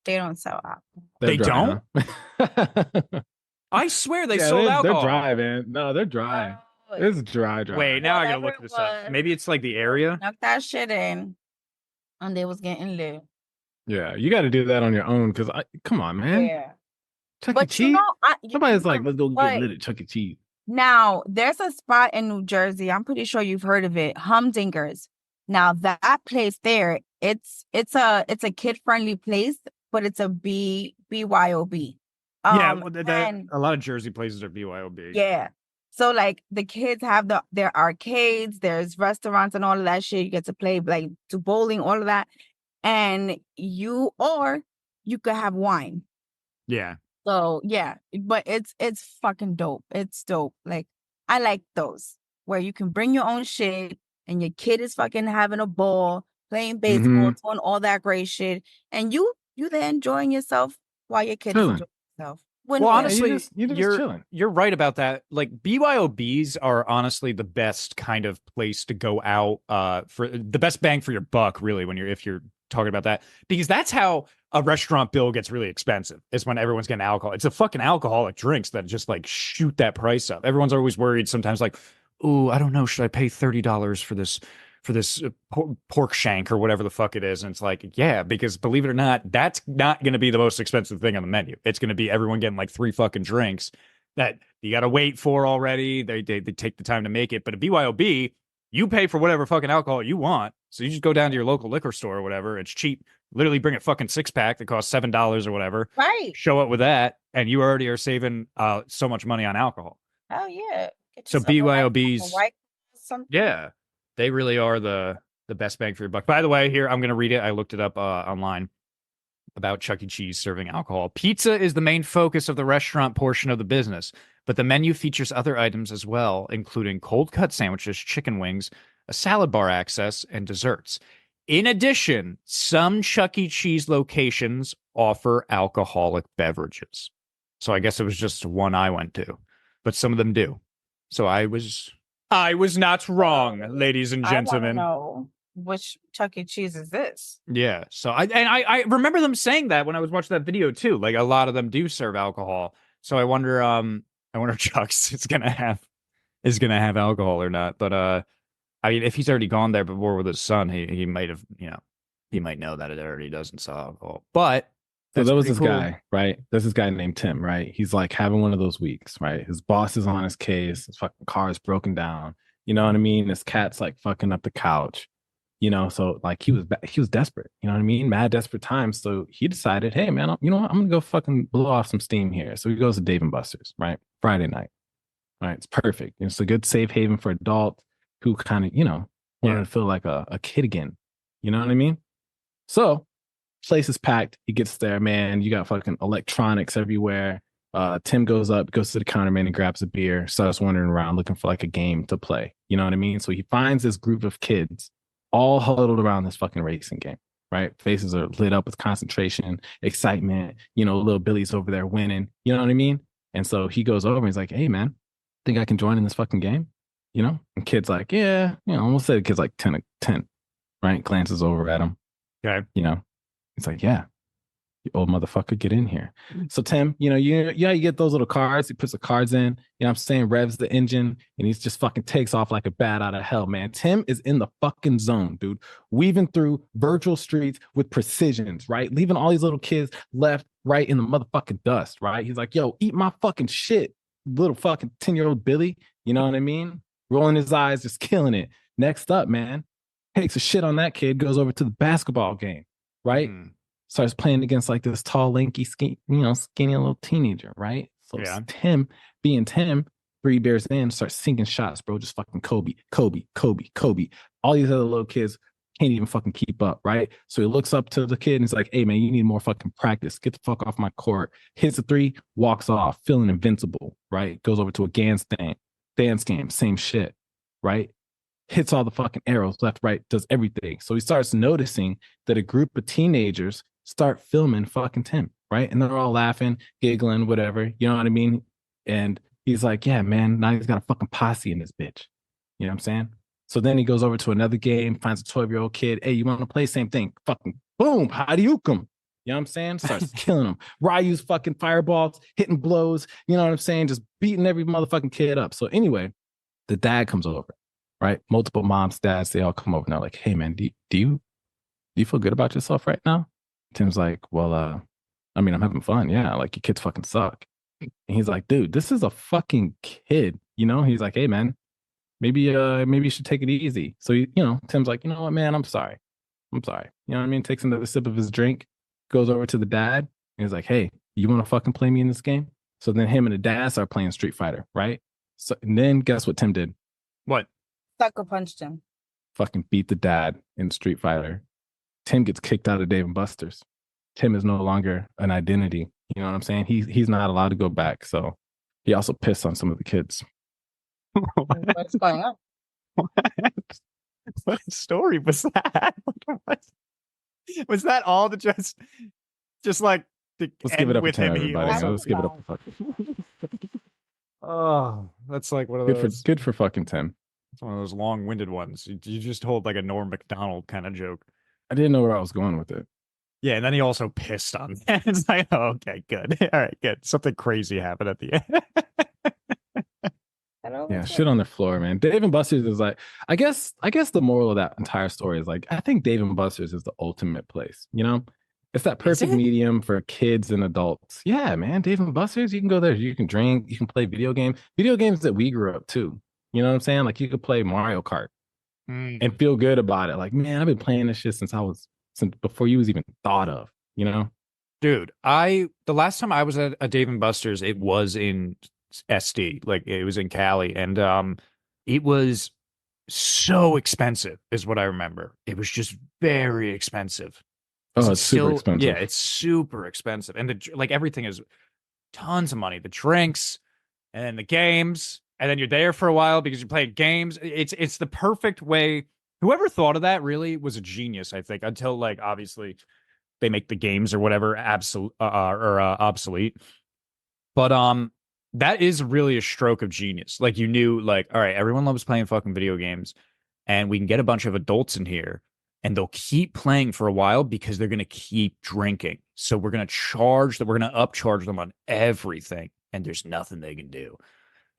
They don't sell alcohol. They're They dry, huh? I swear they Yeah, sold they're alcohol. dry, man. No, they're dry. It's dry. Wait, now I gotta Whatever look it this up. was, Maybe it's like the area. Knock that shit in, and they was getting lit. Yeah, you got to do that on your own because come on, man. Yeah, Chuck E. but Cheese. Somebody's like, let's go get but lit at Chuck E. Cheese. now there's a spot in New Jersey. I'm pretty sure you've heard of it, Humdingers. Now that place there, it's a kid friendly place, but it's a BYOB. Yeah, well, And a lot of Jersey places are BYOB. yeah. So like the kids have their arcades, there's restaurants and all of that shit. You get to play, like, do bowling, all of that. And you could have wine. Yeah. So yeah, but it's fucking dope. It's dope. Like, I like those where you can bring your own shit and your kid is fucking having a ball, playing baseball, doing all that great shit, and you there enjoying yourself while your kid is Chilling. enjoying himself. Well, Win-win. honestly, you're just chilling. you're right about that. Like BYOBs are honestly the best kind of place to go out for the best bang for your buck, really, if you're talking about that, because that's how a restaurant bill gets really expensive, is when everyone's getting alcohol. It's the fucking alcoholic drinks that just like shoot that price up. Everyone's always worried sometimes, like, oh, I don't know, should I pay $30 for this pork shank or whatever the fuck it is? And it's like, yeah, because believe it or not, that's not going to be the most expensive thing on the menu. It's going to be everyone getting like 3 fucking drinks that you got to wait for already. They take the time to make it. But a BYOB, you pay for whatever fucking alcohol you want. So you just go down to your local liquor store or whatever. It's cheap. Literally bring a fucking 6-pack that costs $7 or whatever. Right. Show up with that, and you already are saving so much money on alcohol. Oh yeah. Get So yourself a BYOBs, white something. yeah, they really are the best bang for your buck. By the way, here I'm going to read it. I looked it up online about Chuck E. Cheese serving alcohol. Pizza is the main focus of the restaurant portion of the business, but the menu features other items as well, including cold cut sandwiches, chicken wings, a salad bar access, and desserts. In addition, some Chuck E. Cheese locations offer alcoholic beverages. So I guess it was just one I went to, but some of them do. So I was not wrong, ladies and gentlemen. I know which Chuck E. Cheese is this. Yeah. So I remember them saying that when I was watching that video too. Like, a lot of them do serve alcohol. So I wonder if Chuck's is gonna have alcohol or not. But I mean, if he's already gone there before with his son, he might have, he might know that it already doesn't sell alcohol. But So that's there was pretty this cool. guy, right? There's this guy named Tim, right? He's like having one of those weeks, right? His boss is on his case. His fucking car is broken down. You know what I mean? His cat's like fucking up the couch. So like he was desperate. You know what I mean? Mad desperate times. So he decided, hey man, you know what? I'm gonna go fucking blow off some steam here. So he goes to Dave and Buster's, right? Friday night. Right? It's perfect. It's a good safe haven for adults who kind of, wanted to feel like a kid again. You know what I mean? So place is packed. He gets there, man. You got fucking electronics everywhere. Tim goes to the counter, man, and grabs a beer, starts wandering around looking for like a game to play. You know what I mean? So he finds this group of kids all huddled around this fucking racing game, right? Faces are lit up with concentration, excitement. Little Billy's over there winning. You know what I mean? And so he goes over and he's like, hey, man, think I can join in this fucking game? And kid's like, yeah, we'll say the kid's like 10, right? Glances over at him. Okay. It's like, yeah, you old motherfucker, get in here. So Tim, you get those little cards. He puts the cards in, what I'm saying, revs the engine, and he just fucking takes off like a bat out of hell, man. Tim is in the fucking zone, dude, weaving through virtual streets with precisions, right? Leaving all these little kids left, right in the motherfucking dust, right? He's like, yo, eat my fucking shit, little fucking 10-year-old Billy. You know what I mean? Rolling his eyes, just killing it. Next up, man, takes a shit on that kid, goes over to the basketball game. Right? Starts playing against like this tall, lanky, skinny little teenager, right? So Yeah. Tim, being Tim, 3 beers in, starts sinking shots, bro. Just fucking Kobe. All these other little kids can't even fucking keep up, right? So he looks up to the kid and he's like, hey, man, you need more fucking practice. Get the fuck off my court. Hits a 3, walks off, feeling invincible, right? Goes over to a dance game, same shit, right? Hits all the fucking arrows left, right, does everything. So he starts noticing that a group of teenagers start filming fucking Tim, right? And they're all laughing, giggling, whatever. You know what I mean? And he's like, yeah, man, now he's got a fucking posse in this bitch. You know what I'm saying? So then he goes over to another game, finds a 12-year-old kid. Hey, you want to play? Same thing. Fucking boom, Hadouken. You know what I'm saying? Starts killing him. Ryu's fucking fireballs, hitting blows. You know what I'm saying? Just beating every motherfucking kid up. So anyway, the dad comes over, right? Multiple moms, dads, they all come over and they're like, hey man, do you feel good about yourself right now? Tim's like, well, I mean, I'm having fun. Yeah, like your kids fucking suck. And he's like, dude, this is a fucking kid. You know, he's like, hey man, maybe you should take it easy. So Tim's like, you know what, man, I'm sorry. You know what I mean? Takes another sip of his drink, goes over to the dad, and he's like, hey, you want to fucking play me in this game? So then him and the dad start playing Street Fighter, right? So and then guess what Tim did? What? Sucker punched him. Fucking beat the dad in Street Fighter. Tim gets kicked out of Dave and Buster's. Tim is no longer an identity. You know what I'm saying? He's not allowed to go back. So he also pissed on some of the kids. What's going on? What story was that? Was that all the just like to Let's end give it up for with Tim, him? everybody. Let's give it up for Oh, that's like one of good those. good for fucking Tim. It's one of those long-winded ones. You just hold like a Norm Macdonald kind of joke. I didn't know where I was going with it. Yeah, and then he also pissed on that. It's like, oh, okay, good. All right, good. Something crazy happened at the end. Yeah, shit on the floor, man. Dave and Buster's is like, I guess the moral of that entire story is like, I think Dave and Buster's is the ultimate place. You know, it's that perfect medium for kids and adults. Yeah, man. Dave and Buster's, you can go there. You can drink. You can play video games that we grew up too. You know what I'm saying? Like you could play Mario Kart and feel good about it. Like, man, I've been playing this shit since before you was even thought of. You know, dude. The last time I was at a Dave and Buster's, it was in SD, like it was in Cali, and it was so expensive, is what I remember. It was just very expensive. Oh, it's super expensive. Yeah, it's super expensive, and like everything is tons of money. The drinks and the games, and then you're there for a while because you're playing games. It's the perfect way. Whoever thought of that really was a genius, I think. Until like obviously they make the games or whatever obsolete, but that is really a stroke of genius. Like you knew, like, all right, everyone loves playing fucking video games, and we can get a bunch of adults in here, and they'll keep playing for a while because they're gonna keep drinking. So we're gonna upcharge them on everything, and there's nothing they can do.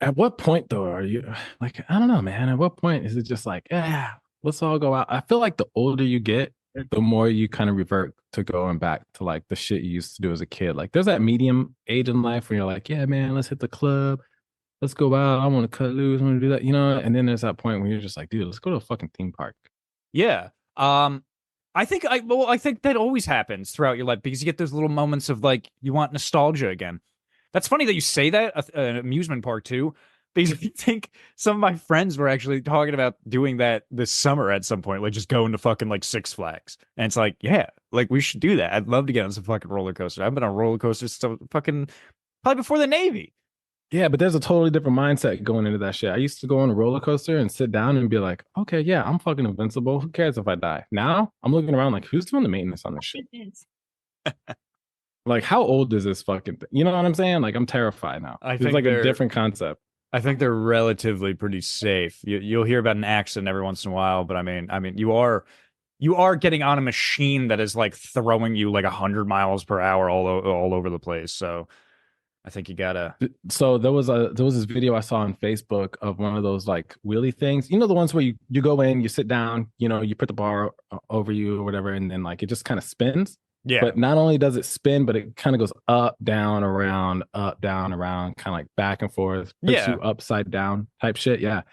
At what point though are you like, I don't know, man. At what point is it just like, yeah, let's all go out? I feel like the older you get, the more you kind of revert to going back to like the shit you used to do as a kid. Like there's that medium age in life where you're like, yeah, man, let's hit the club. Let's go out. I want to cut loose. I want to do that, you know? And then there's that point where you're just like, dude, let's go to a fucking theme park. Yeah. I think that always happens throughout your life because you get those little moments of like, you want nostalgia again. That's funny that you say that, an amusement park too, because I think some of my friends were actually talking about doing that this summer at some point, like just going to fucking like Six Flags. And it's like, yeah, like we should do that. I'd love to get on some fucking roller coaster. I've been on roller coasters so fucking probably before the Navy. Yeah, but there's a totally different mindset going into that shit. I used to go on a roller coaster and sit down and be like, okay, yeah, I'm fucking invincible. Who cares if I die? Now I'm looking around like, who's doing the maintenance on this shit? Like, how old is this fucking thing? You know what I'm saying? Like, I'm terrified now. It's like a different concept. I think they're relatively pretty safe. You'll hear about an accident every once in a while, but I mean, you are getting on a machine that is like throwing you like 100 miles per hour all over the place. So I think you gotta. So there was this video I saw on Facebook of one of those like wheelie things. You know, the ones where you go in, you sit down, you know, you put the bar over you or whatever, and then like it just kind of spins. Yeah. But not only does it spin, but it kind of goes up, down, around, kind of like back and forth. Puts you upside down type shit. Yeah.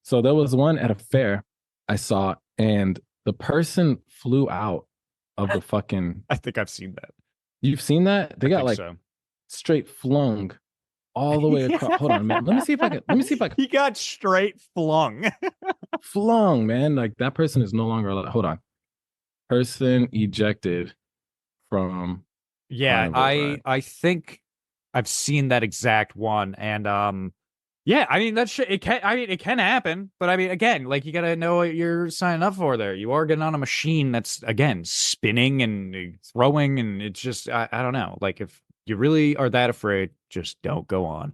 So there was one at a fair I saw, and the person flew out of the fucking. I think I've seen that. You've seen that? They got like straight flung all the way across. Hold on, man. Let me see if I can. He got straight flung. Flung, man. Like that person is no longer allowed. Hold on. Person ejected from. Yeah, I think I've seen that exact one, and yeah, I mean it can happen, but I mean again, like you gotta know what you're signing up for there. You are getting on a machine that's again spinning and throwing, and it's just I don't know. Like if you really are that afraid, just don't go on.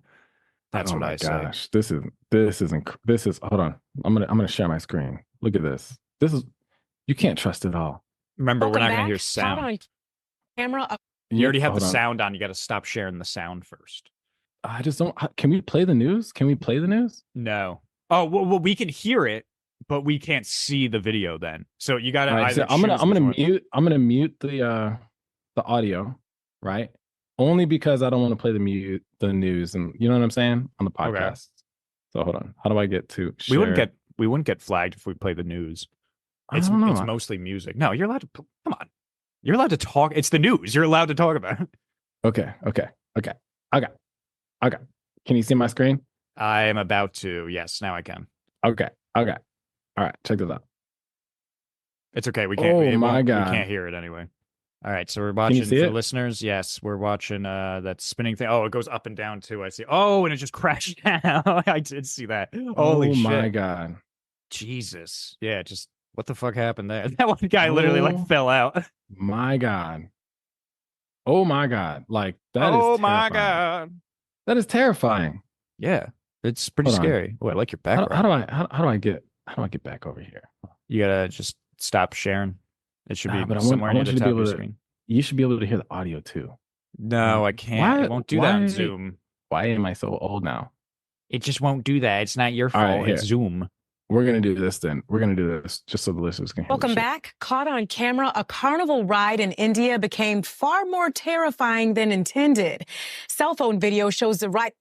That's oh what my I say. gosh, this is hold on. I'm gonna share my screen. Look at this. This is you can't trust it all. Remember, we're Welcome not going to back. hear Caught sound. on camera. You already have the hold on. sound on. You got to stop sharing the sound first. I just don't. Can we play the news? Can we play the news? No. Oh, well, we can hear it, but we can't see the video then. So you got to All right, either so I'm gonna choose I'm gonna mute the audio, right? Only because I don't want to play the news, and you know what I'm saying, on the podcast. Okay. So hold on. How do I get to share? We wouldn't get flagged if we play the news. I don't know. It's mostly music. No, you're allowed to come on. You're allowed to talk. It's the news. You're allowed to talk about it. Okay. Can you see my screen? I am about to. Yes, now I can. Okay. All right, check this out. It's okay. We can't. Oh my God. We can't hear it anyway. All right, so we're watching see for it? listeners. Yes, we're watching that spinning thing. Oh, it goes up and down too. I see. Oh, and it just crashed down. I did see that. Holy shit. Oh my God. Jesus. Yeah, just what the fuck happened there? That one guy literally like fell out. My God. Oh my God. Like that is Oh my terrifying. God. That is terrifying. Yeah, it's pretty Hold on. scary. Oh, I like your background. How do I get back over here? You gotta just stop sharing. It should be But somewhere I near want the you to top be of your able to. screen. You should be able to hear the audio too. No, I can't. It won't do that on Zoom. Why am I so old now? It just won't do that. It's not your All fault. right, It's here. Zoom. We're gonna do this then. We're gonna do this just so the listeners can hear. Welcome back. Caught on camera, a carnival ride in India became far more terrifying than intended. Cell phone video shows the ride,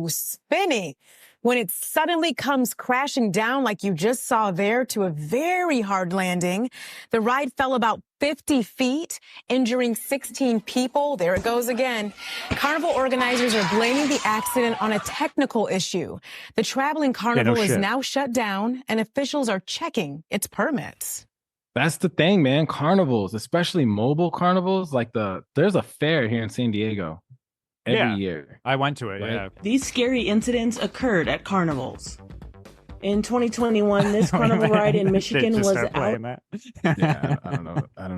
spinning, when it suddenly comes crashing down like you just saw there to a very hard landing. The ride fell about 50 feet, injuring 16 people. There it goes again. Carnival organizers are blaming the accident on a technical issue. The traveling carnival is now shut down, and officials are checking its permits. That's the thing, man. Carnivals, especially mobile carnivals, like there's a fair here in San Diego every year. I went to it. Right? Yeah. These scary incidents occurred at carnivals. In 2021, this carnival ride in Michigan was out. Yeah, I don't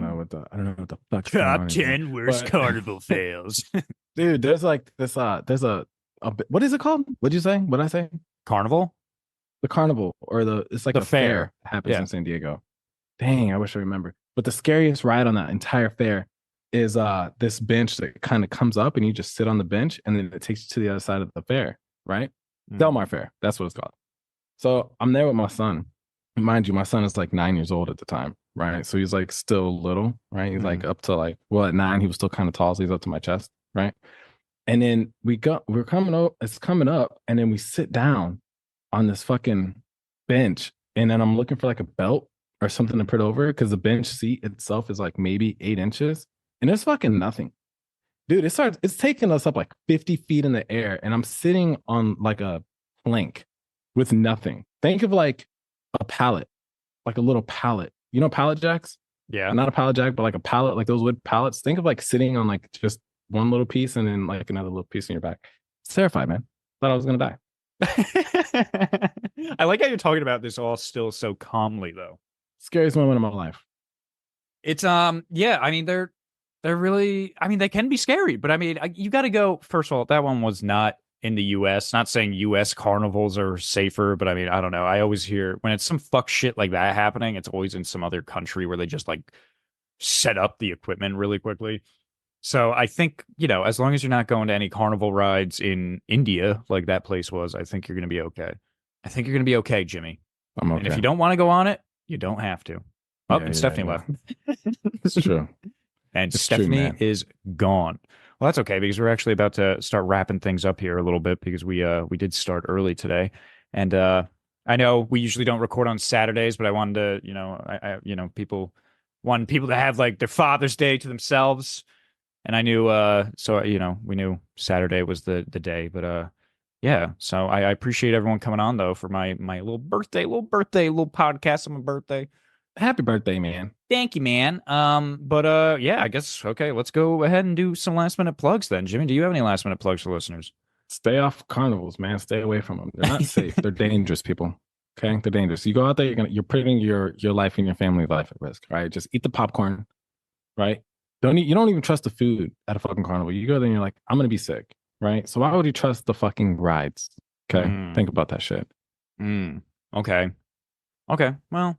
know what the fuck's going on Top here. 10 worst carnival fails. Dude, there's like this there's a what is it called? What'd you say? What'd I say? Carnival? The carnival or it's like The a fair fair. happens in San Diego. Dang, I wish I remember. But the scariest ride on that entire fair is this bench that kind of comes up and you just sit on the bench and then it takes you to the other side of the fair, right? Del Mar Fair, that's what it's called. So I'm there with my son. Mind you, my son is like 9 years old at the time, right? So he's like still little, right? He's like up to like, well, at 9, he was still kind of tall, so he's up to my chest, right? And then we're coming up, it's coming up, and then we sit down on this fucking bench, and then I'm looking for like a belt or something to put over because the bench seat itself is like maybe 8 inches, and there's fucking nothing. Dude, it's taking us up like 50 feet in the air, and I'm sitting on like a plank with nothing. Think of like a pallet, like a little pallet. You know pallet jacks? Yeah. Not a pallet jack, but like a pallet, like those wood pallets. Think of like sitting on like just one little piece and then like another little piece in your back. It's terrified, man. Thought I was gonna die. I like how you're talking about this all still so calmly though. Scariest moment of my life. It's yeah, I mean they're really, I mean they can be scary, but I mean you got to go, first of all, that one was not in the US. Not saying US carnivals are safer, but I mean, I don't know. I always hear when it's some fuck shit like that happening, it's always in some other country where they just like set up the equipment really quickly. So I think, you know, as long as you're not going to any carnival rides in India like that place was, I think you're going to be okay. I think you're going to be okay, Jimmy. I'm okay. And if you don't want to go on it, you don't have to. Oh, Yeah, and Stephanie yeah. left. It's true. And It's Stephanie true, is gone. Well, that's okay because we're actually about to start wrapping things up here a little bit because we did start early today, and I know we usually don't record on Saturdays, but I wanted to, you know, I people want people to have like their Father's Day to themselves, and I knew so you know we knew Saturday was the day, but yeah, so I appreciate everyone coming on though for my little podcast on my birthday. Happy birthday, man. Thank you, man. But yeah, I guess okay, let's go ahead and do some last minute plugs then. Jimmy, do you have any last minute plugs for listeners? Stay off carnivals, man. Stay away from them. They're not safe. They're dangerous, people. Okay, they're dangerous. You go out there, you're putting your life and your family's life at risk. Right? Just eat the popcorn. Right? You don't even trust the food at a fucking carnival. You go there and you're like, I'm gonna be sick. right? So why would he trust the fucking rides? Okay, think about that shit. Okay. Well,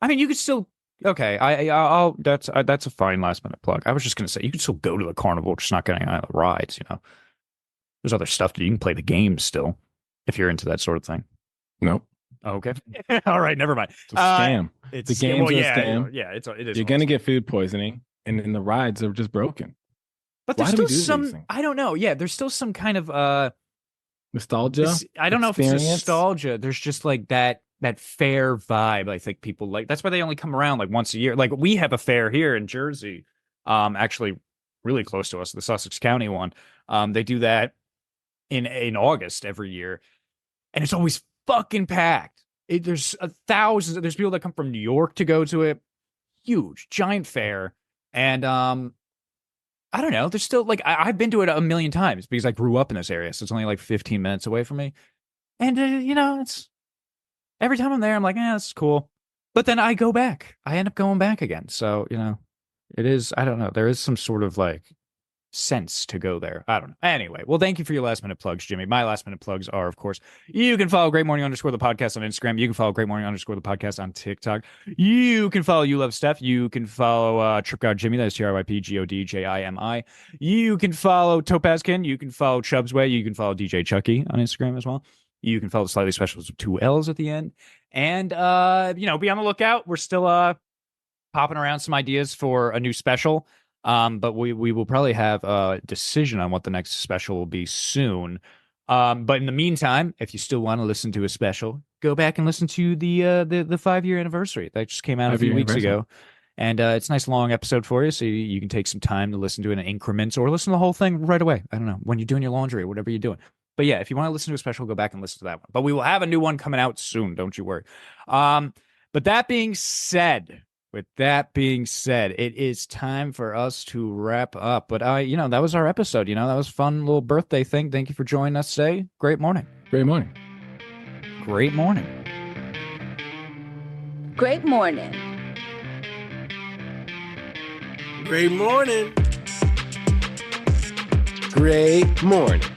I mean, you could still. Okay, I'll. That's a fine last minute plug. I was just gonna say you can still go to the carnival, just not getting on the rides. You know, there's other stuff that you can play the games still, if you're into that sort of thing. Nope. Okay. All right. Never mind. It's a scam. It's the games are a yeah, scam. Yeah, it is. You're gonna get food poisoning, and then the rides are just broken. But Why there's do we still do these some. things? I don't know. Yeah, there's still some kind of Nostalgia. I don't know if it's experience? nostalgia. There's just like that fair vibe. I think people like. That's why they only come around like once a year. Like we have a fair here in Jersey, actually really close to us, the Sussex County one. They do that in August every year, and it's always fucking packed. There's thousands. There's people that come from New York to go to it. Huge, giant fair, and I don't know. There's still like I've been to it a million times because I grew up in this area, so it's only like 15 minutes away from me. And you know, it's every time I'm there, I'm like, this is cool. But then I go back. I end up going back again. So you know, it is. I don't know. There is some sort of like sense to go there. I don't know. Anyway, well, thank you for your last minute plugs, Jimmy. My last minute plugs are, of course, you can follow Great Morning _ the podcast on Instagram. You can follow Great Morning _ the podcast on TikTok. You can follow You Love Steph. You can follow Trip God Jimmy. That's TRYPGODJIMI. You can follow Topazkin. You can follow Chubbs Way. You can follow DJ Chucky on Instagram as well. You can follow Slightly Specials with 2 L's at the end. And you know, be on the lookout. We're still popping around some ideas for a new special. But we will probably have a decision on what the next special will be soon. But in the meantime, if you still want to listen to a special, go back and listen to the 5-year anniversary that just came out a few weeks ago. And it's a nice long episode for you, so you can take some time to listen to it in increments or listen to the whole thing right away. I don't know, when you're doing your laundry or whatever you're doing. But yeah, if you want to listen to a special, go back and listen to that one. But we will have a new one coming out soon, don't you worry. But that being said, it is time for us to wrap up. But you know, that was our episode. You know, that was a fun little birthday thing. Thank you for joining us today. Great morning. Great morning. Great morning. Great morning. Great morning. Great morning.